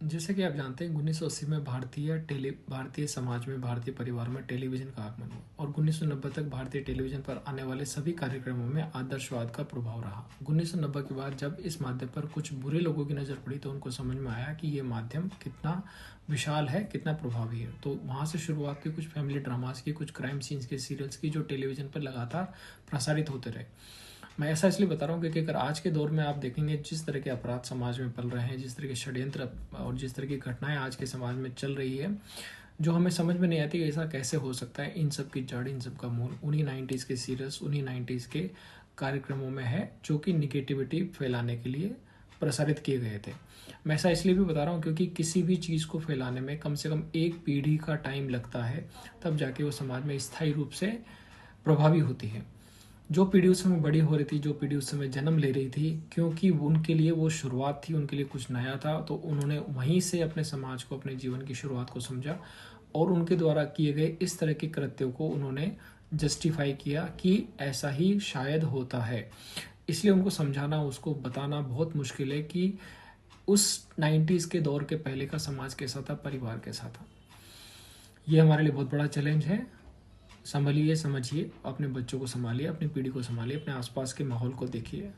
जैसे कि आप जानते हैं 1980 में भारतीय समाज में, भारतीय परिवार में टेलीविज़न का आगमन हुआ और 1990 तक भारतीय टेलीविज़न पर आने वाले सभी कार्यक्रमों में आदर्शवाद का प्रभाव रहा। 1990 के बाद जब इस माध्यम पर कुछ बुरे लोगों की नज़र पड़ी तो उनको समझ में आया कि ये माध्यम कितना विशाल है, कितना प्रभावी है। तो वहाँ से शुरुआत की कुछ फैमिली ड्रामास की, कुछ क्राइम सीन्स के सीरियल्स की, जो टेलीविज़न पर लगातार प्रसारित होते रहे। मैं ऐसा इसलिए बता रहा हूँ क्योंकि अगर आज के दौर में आप देखेंगे जिस तरह के अपराध समाज में पल रहे हैं, जिस तरह के षड्यंत्र और जिस तरह की घटनाएं आज के समाज में चल रही है, जो हमें समझ में नहीं आती कि ऐसा कैसे हो सकता है। इन सब की जड़, इन सब का मूल उन्हीं 90s के सीरियल्स, उन्हीं 90s के कार्यक्रमों में है, जो कि निगेटिविटी फैलाने के लिए प्रसारित किए गए थे। मैं ऐसा इसलिए भी बता रहा हूँ क्योंकि किसी भी चीज़ को फैलाने में कम से कम एक पीढ़ी का टाइम लगता है, तब जाके वो समाज में स्थायी रूप से प्रभावी होती है। जो पीढ़ी उस समय बड़ी हो रही थी, जो पीढ़ी उस समय जन्म ले रही थी, क्योंकि उनके लिए वो शुरुआत थी, उनके लिए कुछ नया था, तो उन्होंने वहीं से अपने समाज को, अपने जीवन की शुरुआत को समझा और उनके द्वारा किए गए इस तरह के कृत्यों को उन्होंने जस्टिफाई किया कि ऐसा ही शायद होता है। इसलिए उनको समझाना, उसको बताना बहुत मुश्किल है कि उस 90s के दौर के पहले का समाज कैसा था, परिवार कैसा था। ये हमारे लिए बहुत बड़ा चैलेंज है। संभलिए, समझिए, अपने बच्चों को संभालिए, अपनी पीढ़ी को संभालिए, अपने आसपास के माहौल को देखिए।